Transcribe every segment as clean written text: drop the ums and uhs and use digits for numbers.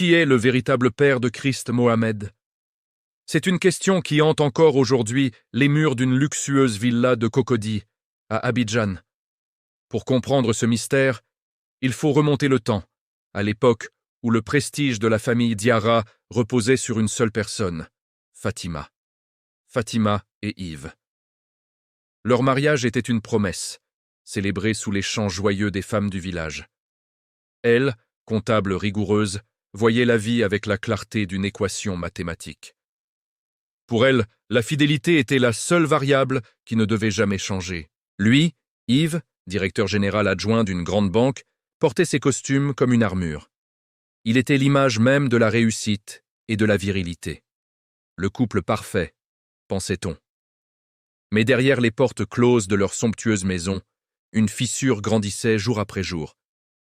Qui est le véritable père de Christ Mohammed? C'est une question qui hante encore aujourd'hui les murs d'une luxueuse villa de Cocody, à Abidjan. Pour comprendre ce mystère, il faut remonter le temps, à l'époque où le prestige de la famille Diarra reposait sur une seule personne, Fatima. Fatima et Yves. Leur mariage était une promesse, célébrée sous les chants joyeux des femmes du village. Elle, comptable rigoureuse, voyait la vie avec la clarté d'une équation mathématique. Pour elle, la fidélité était la seule variable qui ne devait jamais changer. Lui, Yves, directeur général adjoint d'une grande banque, portait ses costumes comme une armure. Il était l'image même de la réussite et de la virilité. Le couple parfait, pensait-on. Mais derrière les portes closes de leur somptueuse maison, une fissure grandissait jour après jour.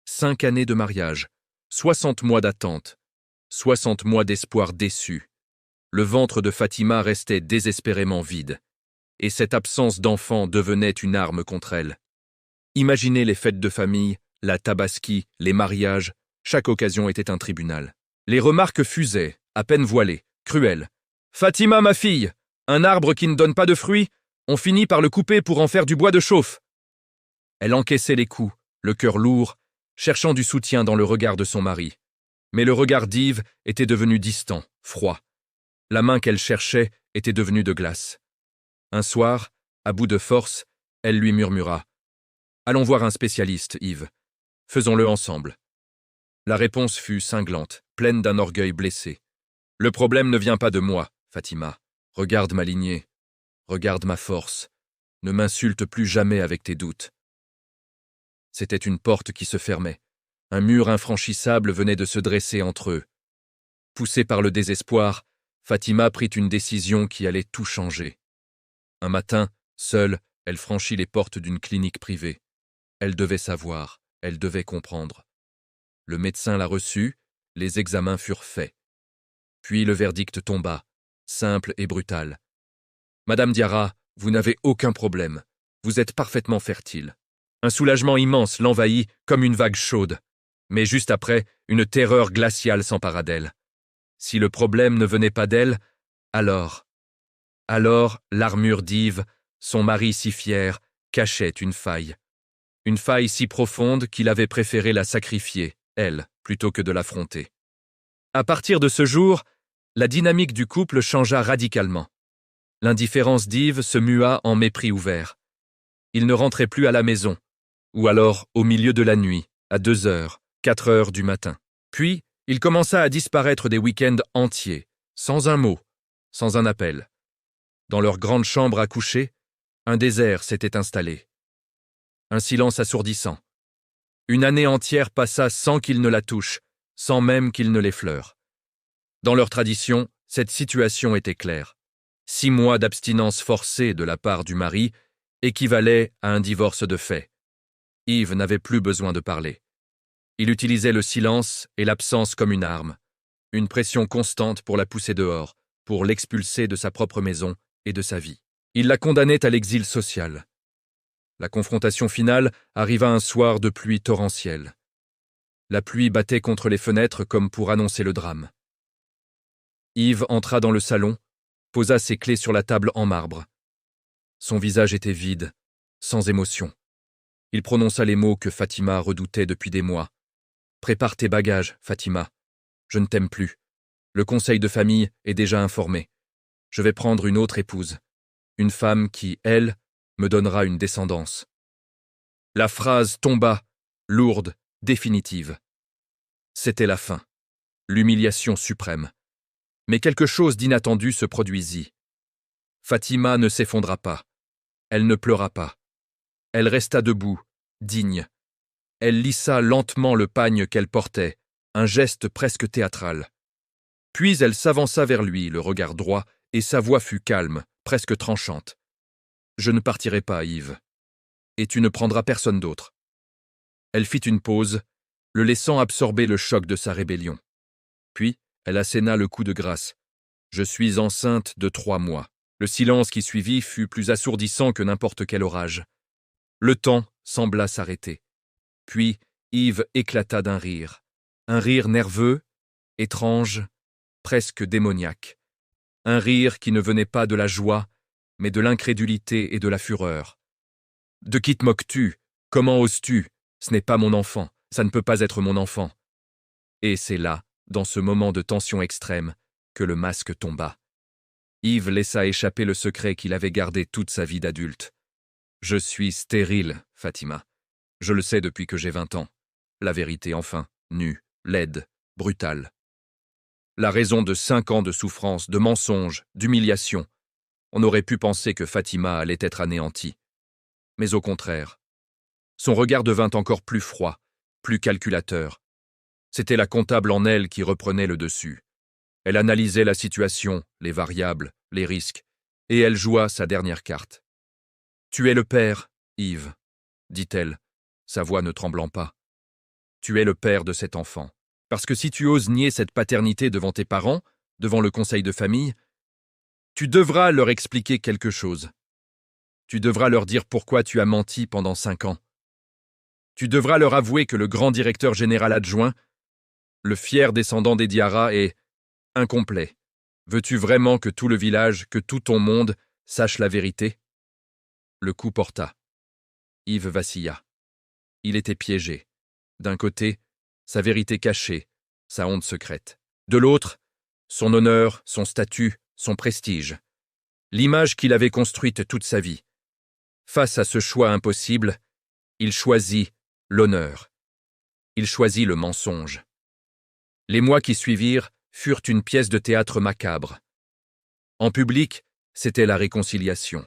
5 années de mariage, 60 mois d'attente, 60 mois d'espoir déçu. Le ventre de Fatima restait désespérément vide, et cette absence d'enfant devenait une arme contre elle. Imaginez les fêtes de famille, la tabaski, les mariages, chaque occasion était un tribunal. Les remarques fusaient, à peine voilées, cruelles. « Fatima, ma fille, un arbre qui ne donne pas de fruits, on finit par le couper pour en faire du bois de chauffe. » Elle encaissait les coups, le cœur lourd, cherchant du soutien dans le regard de son mari. Mais le regard d'Yves était devenu distant, froid. La main qu'elle cherchait était devenue de glace. Un soir, à bout de force, elle lui murmura « Allons voir un spécialiste, Yves. Faisons-le ensemble. » La réponse fut cinglante, pleine d'un orgueil blessé. « Le problème ne vient pas de moi, Fatima. Regarde ma lignée. Regarde ma force. Ne m'insulte plus jamais avec tes doutes. » C'était une porte qui se fermait. Un mur infranchissable venait de se dresser entre eux. Poussée par le désespoir, Fatima prit une décision qui allait tout changer. Un matin, seule, elle franchit les portes d'une clinique privée. Elle devait savoir, elle devait comprendre. Le médecin la reçut, les examens furent faits. Puis le verdict tomba, simple et brutal. « Madame Diarra, vous n'avez aucun problème. Vous êtes parfaitement fertile. » Un soulagement immense l'envahit comme une vague chaude. Mais juste après, une terreur glaciale s'empara d'elle. Si le problème ne venait pas d'elle, alors l'armure d'Yves, son mari si fier, cachait une faille. Une faille si profonde qu'il avait préféré la sacrifier, elle, plutôt que de l'affronter. À partir de ce jour, la dynamique du couple changea radicalement. L'indifférence d'Yves se mua en mépris ouvert. Il ne rentrait plus à la maison, ou alors au milieu de la nuit, à 2 heures, 4 heures du matin. Puis, il commença à disparaître des week-ends entiers, sans un mot, sans un appel. Dans leur grande chambre à coucher, un désert s'était installé. Un silence assourdissant. Une année entière passa sans qu'il ne la touche, sans même qu'il ne l'effleure. Dans leur tradition, cette situation était claire. 6 mois d'abstinence forcée de la part du mari équivalaient à un divorce de fait. Yves n'avait plus besoin de parler. Il utilisait le silence et l'absence comme une arme, une pression constante pour la pousser dehors, pour l'expulser de sa propre maison et de sa vie. Il la condamnait à l'exil social. La confrontation finale arriva un soir de pluie torrentielle. La pluie battait contre les fenêtres comme pour annoncer le drame. Yves entra dans le salon, posa ses clés sur la table en marbre. Son visage était vide, sans émotion. Il prononça les mots que Fatima redoutait depuis des mois. « Prépare tes bagages, Fatima. Je ne t'aime plus. Le conseil de famille est déjà informé. Je vais prendre une autre épouse. Une femme qui, elle, me donnera une descendance. » La phrase tomba, lourde, définitive. C'était la fin. L'humiliation suprême. Mais quelque chose d'inattendu se produisit. Fatima ne s'effondra pas. Elle ne pleura pas. Elle resta debout, digne. Elle lissa lentement le pagne qu'elle portait, un geste presque théâtral. Puis elle s'avança vers lui, le regard droit, et sa voix fut calme, presque tranchante. « Je ne partirai pas, Yves. Et tu ne prendras personne d'autre. » Elle fit une pause, le laissant absorber le choc de sa rébellion. Puis, elle asséna le coup de grâce. « Je suis enceinte de 3 mois. » Le silence qui suivit fut plus assourdissant que n'importe quel orage. Le temps sembla s'arrêter. Puis, Yves éclata d'un rire. Un rire nerveux, étrange, presque démoniaque. Un rire qui ne venait pas de la joie, mais de l'incrédulité et de la fureur. « De qui te moques-tu? Comment oses-tu? Ce n'est pas mon enfant, ça ne peut pas être mon enfant. » Et c'est là, dans ce moment de tension extrême, que le masque tomba. Yves laissa échapper le secret qu'il avait gardé toute sa vie d'adulte. « Je suis stérile, Fatima. Je le sais depuis que j'ai 20 ans. La vérité, enfin, nue, laide, brutale. La raison de 5 ans de souffrance, de mensonges, d'humiliation. On aurait pu penser que Fatima allait être anéantie. Mais au contraire. Son regard devint encore plus froid, plus calculateur. C'était la comptable en elle qui reprenait le dessus. Elle analysait la situation, les variables, les risques, et elle joua sa dernière carte. « Tu es le père, Yves, » dit-elle, sa voix ne tremblant pas. « Tu es le père de cet enfant. Parce que si tu oses nier cette paternité devant tes parents, devant le conseil de famille, tu devras leur expliquer quelque chose. Tu devras leur dire pourquoi tu as menti pendant 5 ans. Tu devras leur avouer que le grand directeur général adjoint, le fier descendant des Diarra, est incomplet. Veux-tu vraiment que tout le village, que tout ton monde, sache la vérité ?» Le coup porta. Yves vacilla. Il était piégé. D'un côté, sa vérité cachée, sa honte secrète. De l'autre, son honneur, son statut, son prestige. L'image qu'il avait construite toute sa vie. Face à ce choix impossible, il choisit l'honneur. Il choisit le mensonge. Les mois qui suivirent furent une pièce de théâtre macabre. En public, c'était la réconciliation.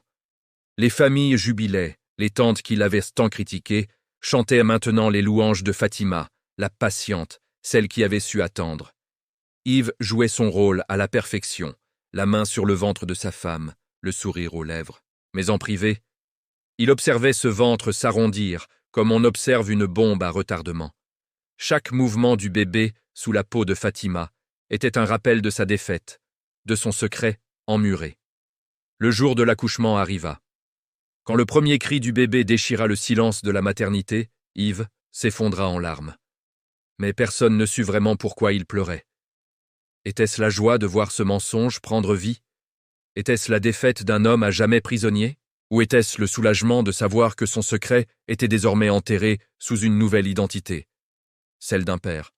Les familles jubilaient, les tantes qui l'avaient tant critiqué chantaient maintenant les louanges de Fatima, la patiente, celle qui avait su attendre. Yves jouait son rôle à la perfection, la main sur le ventre de sa femme, le sourire aux lèvres. Mais en privé, il observait ce ventre s'arrondir comme on observe une bombe à retardement. Chaque mouvement du bébé sous la peau de Fatima était un rappel de sa défaite, de son secret emmuré. Le jour de l'accouchement arriva. Quand le premier cri du bébé déchira le silence de la maternité, Yves s'effondra en larmes. Mais personne ne sut vraiment pourquoi il pleurait. Était-ce la joie de voir ce mensonge prendre vie? Était-ce la défaite d'un homme à jamais prisonnier? Ou était-ce le soulagement de savoir que son secret était désormais enterré sous une nouvelle identité, celle d'un père?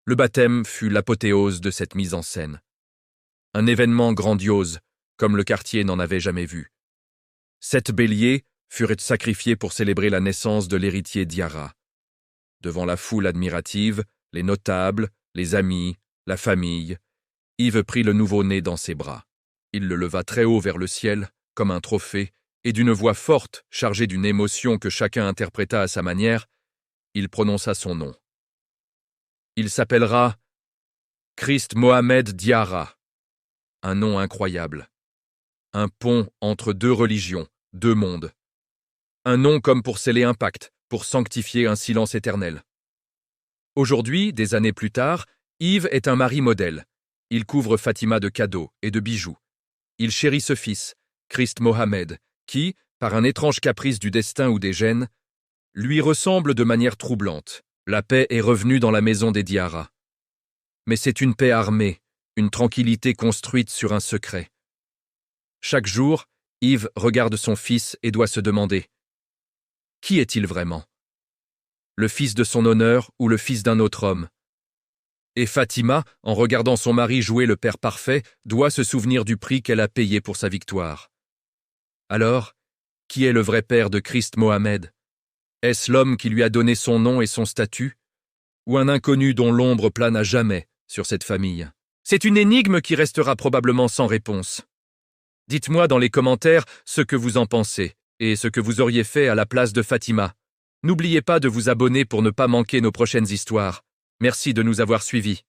Le baptême fut l'apothéose de cette mise en scène. Un événement grandiose, comme le quartier n'en avait jamais vu. 7 béliers furent sacrifiés pour célébrer la naissance de l'héritier Diarra. Devant la foule admirative, les notables, les amis, la famille, Yves prit le nouveau-né dans ses bras. Il le leva très haut vers le ciel, comme un trophée, et d'une voix forte, chargée d'une émotion que chacun interpréta à sa manière, il prononça son nom. Il s'appellera Christ Mohamed Diarra. Un nom incroyable. Un pont entre 2 religions, 2 mondes. Un nom comme pour sceller un pacte, pour sanctifier un silence éternel. Aujourd'hui, des années plus tard, Yves est un mari modèle. Il couvre Fatima de cadeaux et de bijoux. Il chérit ce fils, Christ Mohamed, qui, par un étrange caprice du destin ou des gènes, lui ressemble de manière troublante. La paix est revenue dans la maison des Diarra. Mais c'est une paix armée, une tranquillité construite sur un secret. Chaque jour, Yves regarde son fils et doit se demander « Qui est-il vraiment? Le fils de son honneur ou le fils d'un autre homme ?» Et Fatima, en regardant son mari jouer le père parfait, doit se souvenir du prix qu'elle a payé pour sa victoire. Alors, qui est le vrai père de Christ Mohamed? Est-ce l'homme qui lui a donné son nom et son statut? Ou un inconnu dont l'ombre plane à jamais sur cette famille? C'est une énigme qui restera probablement sans réponse. Dites-moi dans les commentaires ce que vous en pensez et ce que vous auriez fait à la place de Fatima. N'oubliez pas de vous abonner pour ne pas manquer nos prochaines histoires. Merci de nous avoir suivis.